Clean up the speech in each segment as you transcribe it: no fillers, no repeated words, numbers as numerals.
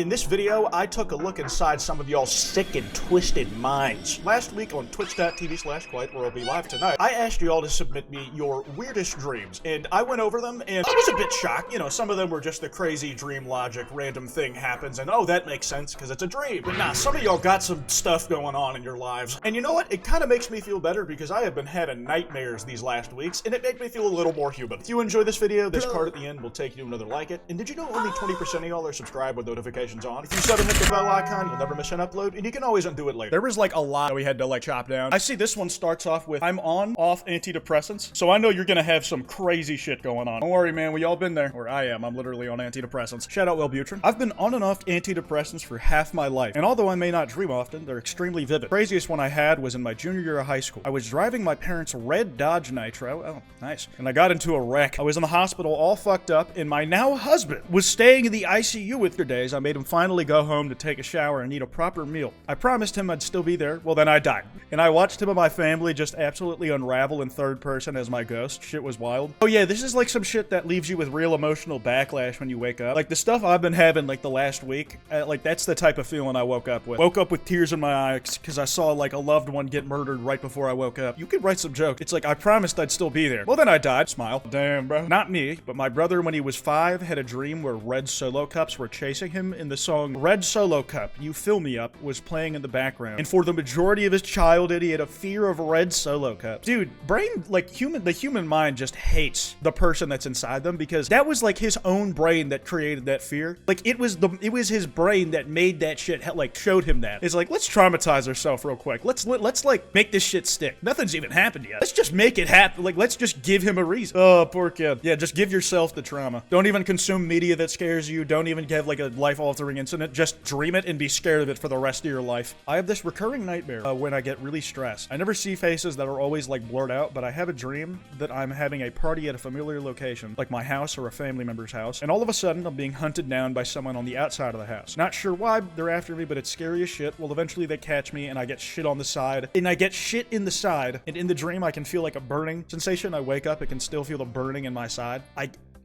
In this video, I took a look inside some of y'all's sick and twisted minds. Last week on twitch.tv/kwite, where I'll be live tonight, I asked y'all to submit me your weirdest dreams, and I went over them, and I was a bit shocked. You know, some of them were just the crazy dream logic, random thing happens, and oh, that makes sense, because it's a dream. But nah, some of y'all got some stuff going on in your lives. And you know what? It kind of makes me feel better, because I have been having nightmares these last weeks, and it made me feel a little more human. If you enjoy this video, this card at the end will take you to another like it. And did you know only 20% of y'all are subscribed with notifications on? If you sub and hit the bell icon, you'll never miss an upload, and you can always undo it later. There was like a lot that we had to like chop down. I see this one starts off with, I'm off antidepressants, so I know you're gonna have some crazy shit going on. Don't worry, man, we all been there. Or I am. I'm literally on antidepressants. Shout out Wellbutrin. I've been on and off antidepressants for half my life, and although I may not dream often, they're extremely vivid. Craziest one I had was in my junior year of high school. I was driving my parents' red Dodge Nitro. Oh, nice. And I got into a wreck. I was in the hospital all fucked up, and my now husband was staying in the ICU with for days. I made him finally go home to take a shower and eat a proper meal. I promised him I'd still be there. Well, then I died. And I watched him and my family just absolutely unravel in third person as my ghost. Shit was wild. Oh yeah, this is like some shit that leaves you with real emotional backlash when you wake up. Like the stuff I've been having like the last week, like that's the type of feeling I woke up with. Woke up with tears in my eyes because I saw like a loved one get murdered right before I woke up. You could write some joke. It's like, I promised I'd still be there. Well, then I died. Smile. Damn, bro. Not me, but my brother when he was 5 had a dream where red Solo cups were chasing him, and the song Red Solo Cup, You Fill Me Up was playing in the background. And for the majority of his childhood, he had a fear of red Solo cups. Dude, brain, like the human mind just hates the person that's inside them, because that was like his own brain that created that fear. Like it was his brain that made that shit, like showed him that. It's like, let's traumatize ourselves real quick. Let's like make this shit stick. Nothing's even happened yet. Let's just make it happen. Like, let's just give him a reason. Oh, poor kid. Yeah, just give yourself the trauma. Don't even consume media that scares you. Don't even have like a life-altering incident. Just dream it and be scared of it for the rest of your life. I have this recurring nightmare when I get really stressed. I never see faces that are always like blurred out, but I have a dream that I'm having a party at a familiar location, like my house or a family member's house, and all of a sudden I'm being hunted down by someone on the outside of the house. Not sure why they're after me, but it's scary as shit. Well, eventually they catch me and I get shit on the side, and I get shit in the side, and in the dream I can feel like a burning sensation. I wake up, I can still feel the burning in my side.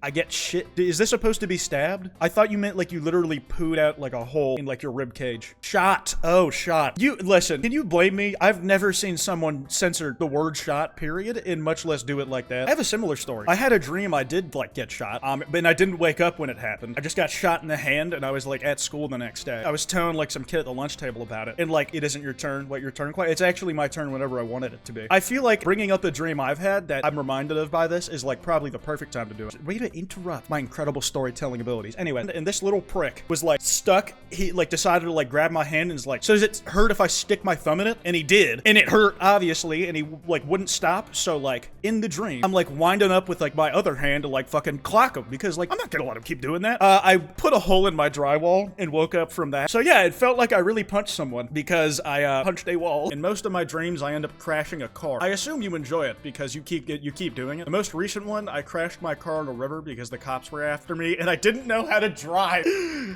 I get shit. Is this supposed to be stabbed? I thought you meant like you literally pooed out like a hole in like your rib cage. Shot. Oh, shot. You, listen, can you blame me? I've never seen someone censor the word shot, period, and much less do it like that. I have a similar story. I had a dream I did like get shot, but I didn't wake up when it happened. I just got shot in the hand, and I was like at school the next day. I was telling like some kid at the lunch table about it, and like, it isn't your turn. What, your turn? Quite. It's actually my turn whenever I wanted it to be. I feel like bringing up a dream I've had that I'm reminded of by this is like probably the perfect time to do it. Way to interrupt my incredible storytelling abilities. Anyway, and this little prick was like stuck. He like decided to like grab my hand and is like, so does it hurt if I stick my thumb in it? And he did, and it hurt obviously, and he like wouldn't stop. So like in the dream, I'm like winding up with like my other hand to like fucking clock him, because like I'm not gonna let him keep doing that. I put a hole in my drywall and woke up from that. So yeah, it felt like I really punched someone because I punched a wall. In most of my dreams, I end up crashing a car. I assume you enjoy it because you keep doing it. The most recent one, I crashed my car in a river because the cops were after me and I didn't know how to drive.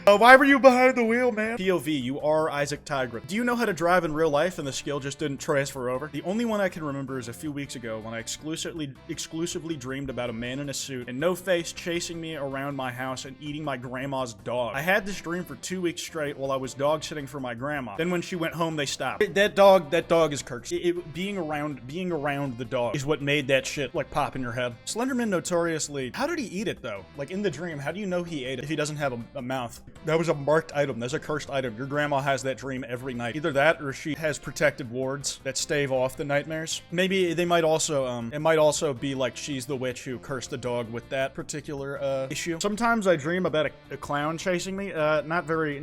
Why were you behind the wheel, man? POV, you are Isaac Tigran. Do you know how to drive in real life and the skill just didn't transfer over? The only one I can remember is a few weeks ago when I exclusively dreamed about a man in a suit and no face chasing me around my house and eating my grandma's dog. I had this dream for 2 weeks straight while I was dog sitting for my grandma. Then when she went home, they stopped. That dog is cursed. Being around the dog is what made that shit like pop in your head. Slenderman notoriously, how did he eat it though? Like in the dream, how do you know he ate it if he doesn't have a mouth? That was a marked item. That's a cursed item. Your grandma has that dream every night. Either that or she has protective wards that stave off the nightmares. Maybe they might also, it might also be like she's the witch who cursed the dog with that particular issue. Sometimes I dream about a clown chasing me. Not very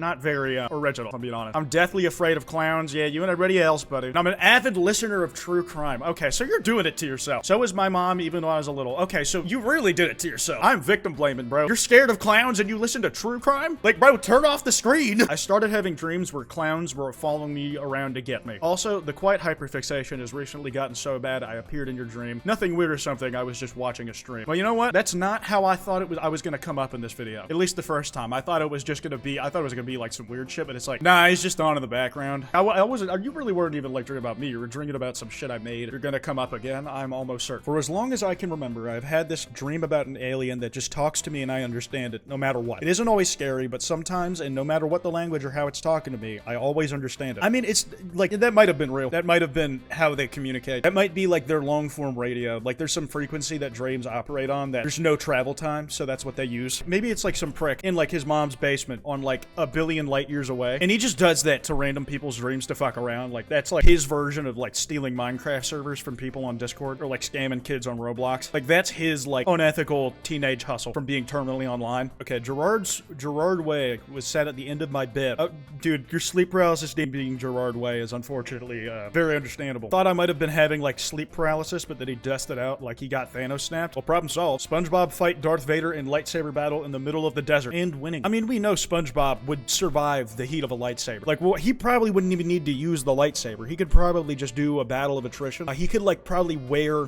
original, if I'm being honest. I'm deathly afraid of clowns. Yeah, you and everybody else, buddy. And I'm an avid listener of true crime. Okay, so you're doing it to yourself. So is my mom, even though I was a little. Okay, so you really did it to yourself. I'm victim blaming, bro. You're scared of clowns and you listen to true crime? Like, bro, turn off the screen. I started having dreams where clowns were following me around to get me. Also, the kwite hyperfixation has recently gotten so bad I appeared in your dream. Nothing weird or something, I was just watching a stream. Well, you know what? That's not how I thought I was gonna come up in this video. At least the first time. I thought it was gonna be like some weird shit, but it's like, nah, he's just on in the background. I wasn't, you really weren't even like dreaming about me. You were dreaming about some shit I made. You're gonna come up again, I'm almost certain. For as long as I can remember, I've had this dream about an alien alien that just talks to me and I understand it no matter what. It isn't always scary, but sometimes, and no matter what the language or how it's talking to me, I always understand it. I mean, it's like, that might have been real. That might have been how they communicate. That might be like their long form radio. Like there's some frequency that dreams operate on that there's no travel time, so that's what they use. Maybe it's like some prick in like his mom's basement on like a billion light years away, and he just does that to random people's dreams to fuck around. Like that's like his version of like stealing Minecraft servers from people on Discord, or like scamming kids on Roblox. Like that's his like unethical teenage hustle from being terminally online. Okay, Gerard Way was sat at the end of my bed. Oh, dude, your sleep paralysis name being Gerard Way is unfortunately very understandable. Thought I might have been having like sleep paralysis, but then he dusted out like he got Thanos snapped. Well, problem solved. SpongeBob fight Darth Vader in lightsaber battle in the middle of the desert and winning. I mean, we know SpongeBob would survive the heat of a lightsaber. Like, well, he probably wouldn't even need to use the lightsaber. He could probably just do a battle of attrition. He could like probably wear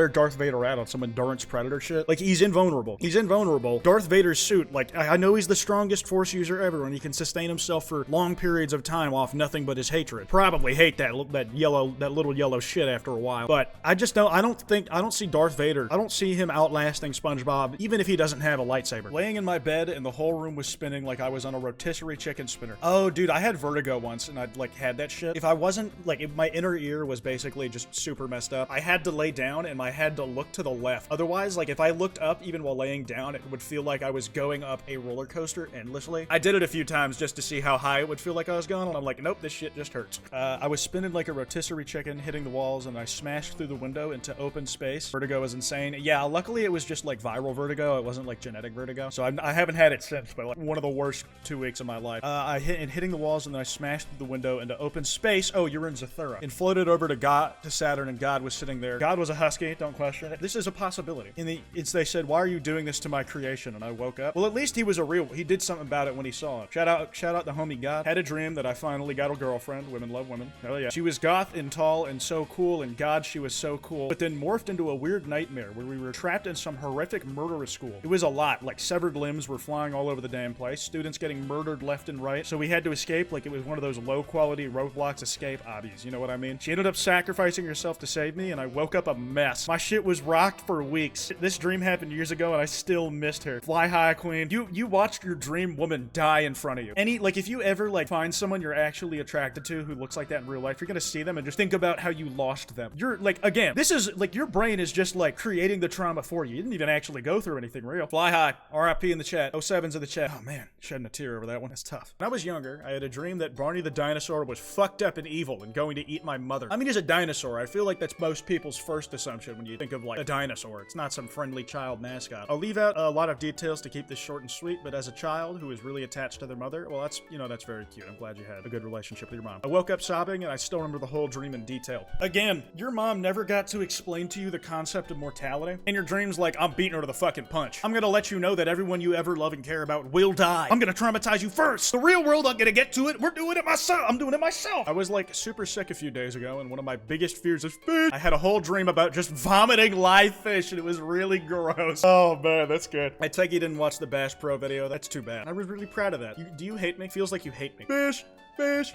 Darth Vader out on some endurance predator shit. Like, he's invulnerable. He's invulnerable. Darth Vader's suit, like, I know he's the strongest force user ever, and he can sustain himself for long periods of time off nothing but his hatred. Probably hate that little yellow shit after a while. But I don't see Darth Vader. I don't see him outlasting SpongeBob, even if he doesn't have a lightsaber. Laying in my bed and the whole room was spinning like I was on a rotisserie chicken spinner. Oh, dude, I had vertigo once, and I'd like had that shit. If I wasn't like, if my inner ear was basically just super messed up, I had to lay down and I had to look to the left. Otherwise, like if I looked up even while laying down, it would feel like I was going up a roller coaster endlessly. I did it a few times just to see how high it would feel like I was going, and I'm like, nope, this shit just hurts. I was spinning like a rotisserie chicken, hitting the walls, and I smashed through the window into open space. Vertigo was insane. Yeah, luckily it was just like viral vertigo. It wasn't like genetic vertigo. So I haven't had it since, but like one of the worst 2 weeks of my life. Hitting the walls, and then I smashed through the window into open space. Oh, you're in Zathura. And floated over to Saturn, and God was sitting there. God was a husky, don't question it. This is a possibility. They said, why are you doing this to my creation? And I woke up. Well, at least he did something about it when he saw it. Shout out the homie God. Had a dream that I finally got a girlfriend. Women love women. Hell yeah. She was goth and tall and so cool, and God, she was so cool. But then morphed into a weird nightmare where we were trapped in some horrific murderous school. It was a lot. Like severed limbs were flying all over the damn place. Students getting murdered left and right. So we had to escape like it was one of those low quality Roblox escape obbies. You know what I mean? She ended up sacrificing herself to save me, and I woke up a mess. My shit was rocked for weeks. This dream happened years ago, and I still missed her. Fly high, queen. You watched your dream woman die in front of you. If you ever like find someone you're actually attracted to who looks like that in real life, you're gonna see them and just think about how you lost them. You're like, again, this is like your brain is just like creating the trauma for you. You didn't even actually go through anything real. Fly high. RIP in the chat. 07's in the chat. Oh man, shedding a tear over that one. That's tough. When I was younger, I had a dream that Barney the dinosaur was fucked up and evil and going to eat my mother. I mean, he's a dinosaur. I feel like that's most people's first assumption when you think of like a dinosaur. It's not some friendly child mascot. I'll leave out a lot of details to keep this short and sweet, but as a child who is really attached to their mother, well, that's very cute. I'm glad you had a good relationship with your mom. I woke up sobbing, and I still remember the whole dream in detail. Again, your mom never got to explain to you the concept of mortality. In your dreams, like, I'm beating her to the fucking punch. I'm gonna let you know that everyone you ever love and care about will die. I'm gonna traumatize you first. The real world, I'm gonna get to it. We're doing it myself. I'm doing it myself. I was like super sick a few days ago, and one of my biggest fears is fish. I had a whole dream about just vomiting live fish, and it was really gross. Oh man, that's good. I take you didn't watch the Bash Pro video. That's too bad. I was really proud of that. Do you hate me? Feels like you hate me. Fish.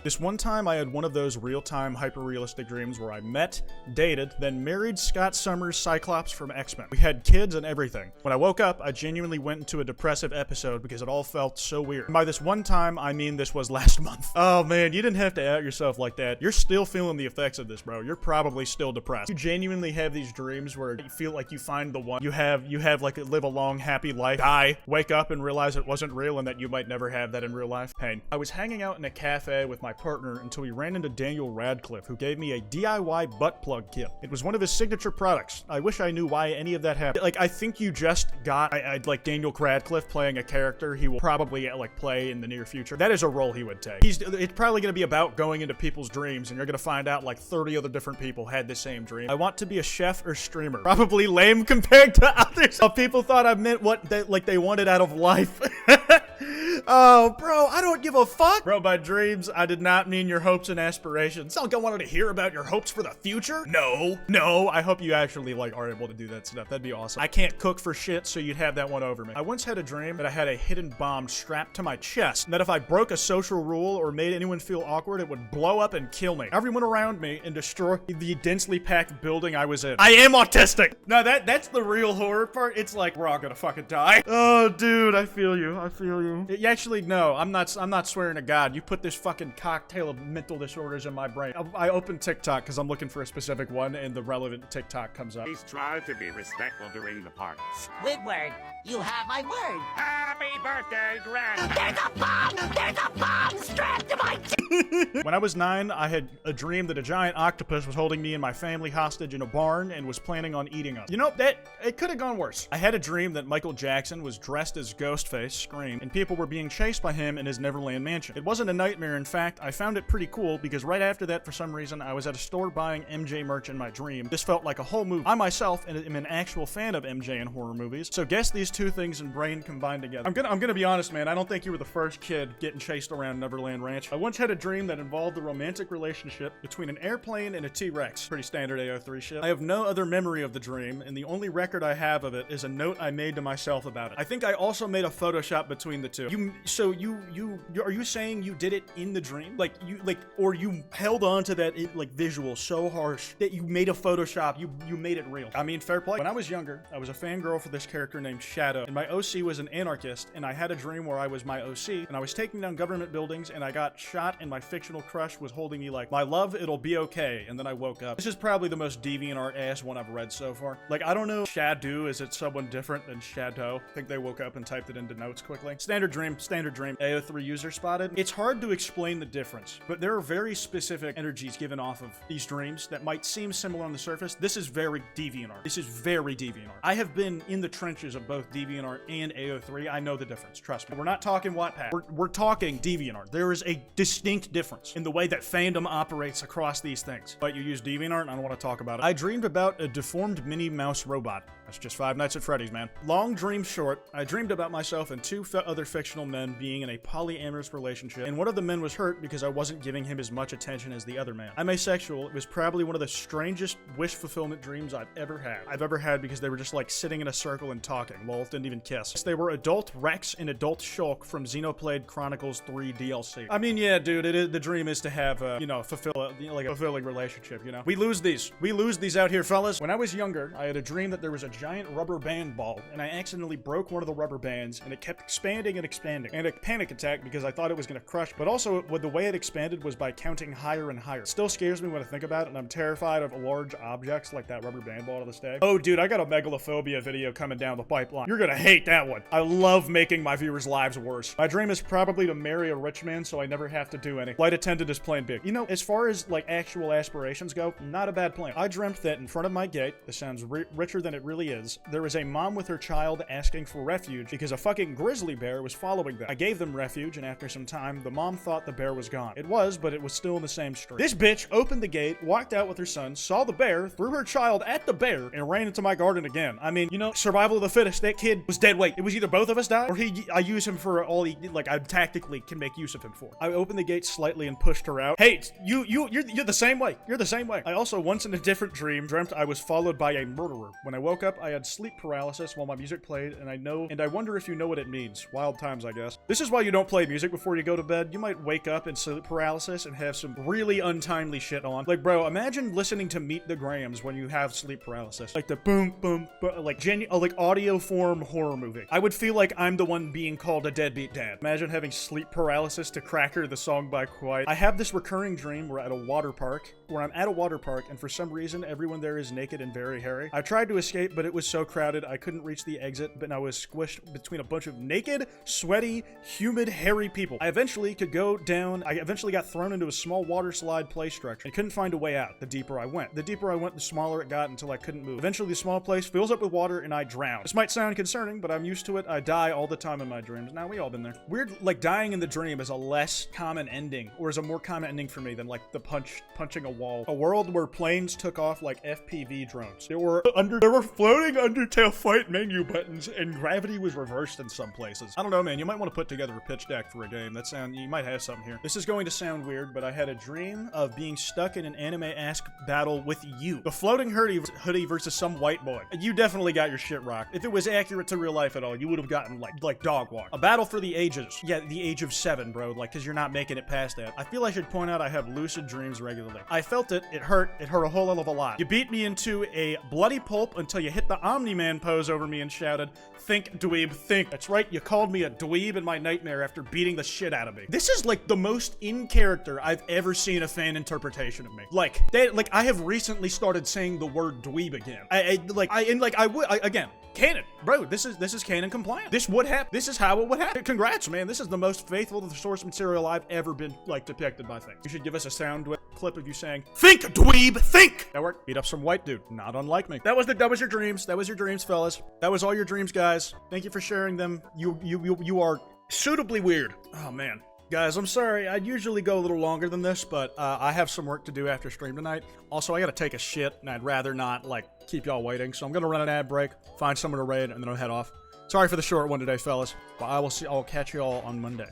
This one time I had one of those real-time hyper-realistic dreams where I met, dated, then married Scott Summers Cyclops from X-Men. We had kids and everything. When I woke up, I genuinely went into a depressive episode because it all felt so weird. And by this one time, I mean this was last month. Oh man, you didn't have to out yourself like that. You're still feeling the effects of this, bro. You're probably still depressed. You genuinely have these dreams where you feel like you find the one. You have like live a long, happy life, die, wake up and realize it wasn't real and that you might never have that in real life. Pain. I was hanging out in a cafe with my partner until we ran into Daniel Radcliffe, who gave me a DIY butt plug kit. It was one of his signature products. I wish I knew why any of that happened. Like, I think you just got, I'd like Daniel Radcliffe playing a character he will probably like play in the near future. That is a role he would take. It's probably gonna be about going into people's dreams, and you're gonna find out like 30 other different people had the same dream. I want to be a chef or streamer. Probably lame compared to others. People thought I meant what they wanted out of life. Oh, bro, I don't give a fuck. Bro, by dreams, I did not mean your hopes and aspirations. It's not like I wanted to hear about your hopes for the future. No, I hope you actually, like, are able to do that stuff. That'd be awesome. I can't cook for shit, so you'd have that one over me. I once had a dream that I had a hidden bomb strapped to my chest, and that if I broke a social rule or made anyone feel awkward, it would blow up and kill me, everyone around me, and destroy the densely packed building I was in. I am autistic. No, that's the real horror part. It's like, we're all gonna fucking die. Oh, dude, I feel you. Actually, no, I'm not swearing to God. You put this fucking cocktail of mental disorders in my brain. I opened TikTok because I'm looking for a specific one, and the relevant TikTok comes up. Please try to be respectful during the party. Squidward, you have my word. Happy birthday, Grand. There's a bomb! There's a bomb strapped to my When I was 9, I had a dream that a giant octopus was holding me and my family hostage in a barn and was planning on eating us. You know, it could have gone worse. I had a dream that Michael Jackson was dressed as Ghostface, Scream, and people were being chased by him in his Neverland mansion. It wasn't a nightmare, in fact, I found it pretty cool because right after that, for some reason, I was at a store buying MJ merch in my dream. This felt like a whole movie. I myself am an actual fan of MJ and horror movies, so guess these two things in brain combined together. I'm gonna be honest, man, I don't think you were the first kid getting chased around Neverland Ranch. I once had a dream that involved a romantic relationship between an airplane and a T-Rex. Pretty standard AO3 shit. I have no other memory of the dream, and the only record I have of it is a note I made to myself about it. I think I also made a Photoshop between the two. Are you saying you did it in the dream? Or you held on to that visual so harsh that you made a Photoshop, you made it real. I mean, fair play. When I was younger, I was a fangirl for this character named Shadow, and my OC was an anarchist, and I had a dream where I was my OC, and I was taking down government buildings, and I got shot, and my fictional crush was holding me like, my love, it'll be okay, and then I woke up. This is probably the most DeviantArt ass one I've read so far. Like, I don't know, Shadow, is it someone different than Shadow? I think they woke up and typed it into notes quickly. Standard dream, AO3 user spotted. It's hard to explain the difference, but there are very specific energies given off of these dreams that might seem similar on the surface. This is very DeviantArt. I have been in the trenches of both DeviantArt and AO3. I know the difference, trust me. We're not talking Wattpad. We're talking DeviantArt. There is a distinct difference in the way that fandom operates across these things. But you use DeviantArt, and I don't want to talk about it. I dreamed about a deformed Minnie Mouse robot. That's just Five Nights at Freddy's, man. Long dream short, I dreamed about myself and two other fictional men being in a polyamorous relationship, and one of the men was hurt because I wasn't giving him as much attention as the other man. I'm asexual. It was probably one of the strangest wish fulfillment dreams I've ever had because they were just like sitting in a circle and talking. Lol, didn't even kiss. They were adult Rex and adult Shulk from Xenoblade Chronicles 3 DLC. I mean, yeah, dude, the dream is to have, a fulfilling relationship, you know? We lose these out here, fellas. When I was younger, I had a dream that there was a giant rubber band ball, and I accidentally broke one of the rubber bands, and it kept expanding and expanding. And a panic attack because I thought it was gonna crush, but also the way it expanded was by counting higher and higher. It still scares me when I think about it, and I'm terrified of large objects like that rubber band ball to this day. Oh, dude, I got a megalophobia video coming down the pipeline. You're gonna hate that one. I love making my viewers' lives worse. My dream is probably to marry a rich man so I never have to do any. Flight attendant is playing big. You know, as far as like actual aspirations go, not a bad plan. I dreamt that in front of my gate, this sounds richer than it really is, there was a mom with her child asking for refuge because a fucking grizzly bear was following them. I gave them refuge, and after some time, the mom thought the bear was gone. It was, but it was still in the same street. This bitch opened the gate, walked out with her son, saw the bear, threw her child at the bear, and ran into my garden again. I mean, you know, survival of the fittest. That kid was dead weight. It was either both of us die, or I use him for all he, like, I tactically can make use of him for. I opened the gate slightly and pushed her out. Hey, you're the same way. You're the same way. I also, once in a different dream, dreamt I was followed by a murderer. When I woke up, I had sleep paralysis while my music played, and I wonder if you know what it means. Wild times, I guess. This is why you don't play music before you go to bed. You might wake up in sleep paralysis and have some really untimely shit on. Like, bro, imagine listening to Meet the Grahams when you have sleep paralysis. Like the boom, boom, boom, like audio form horror movie. I would feel like I'm the one being called a deadbeat dad. Imagine having sleep paralysis to Cracker, the song by Kwite. I have this recurring dream where I'm at a water park, and for some reason, everyone there is naked and very hairy. I tried to escape, but it was so crowded, I couldn't reach the exit, but I was squished between a bunch of naked, sweaty, humid, hairy people. I eventually got thrown into a small water slide play structure and couldn't find a way out the deeper I went. The smaller it got until I couldn't move. Eventually, the small place fills up with water and I drown. This might sound concerning, but I'm used to it. I die all the time in my dreams. Now, we all been there. Weird, like, dying in the dream is a less common ending, or is a more common ending for me than, like, the punching a wall. A world where planes took off like FPV drones. They were floating Undertale fight menu buttons, and gravity was reversed in some places. I don't know, man. You might want to put together a pitch deck for a game. You might have something here. This is going to sound weird, but I had a dream of being stuck in an anime-esque battle with you. The floating hoodie versus some white boy. You definitely got your shit rocked. If it was accurate to real life at all, you would have gotten like dog walk. A battle for the ages. Yeah, the age of 7, bro. Like, cause you're not making it past that. I feel I should point out I have lucid dreams regularly. I felt it. It hurt a whole hell of a lot. You beat me into a bloody pulp until you hit the Omni-Man pose over me and shouted, "Think, dweeb, think." That's right, you called me a dweeb in my nightmare after beating the shit out of me. This is like the most in character I've ever seen a fan interpretation of me. Like, I have recently started saying the word dweeb again. Again, canon, bro. This is canon compliant. This would happen. This is how it would happen. Congrats, man. This is the most faithful to the source material I've ever been like depicted by things. You should give us a sound clip of you saying, "Think, dweeb, think." That worked. Beat up some white dude, not unlike me. That was your dreams. That was your dreams, fellas. That was all your dreams, guys. Thank you for sharing them. You are suitably weird. Oh man. Guys, I'm sorry. I'd usually go a little longer than this, but I have some work to do after stream tonight. Also, I gotta take a shit, and I'd rather not, like, keep y'all waiting. So I'm gonna run an ad break, find someone to raid, and then I'll head off. Sorry for the short one today, fellas. But I'll catch y'all on Monday.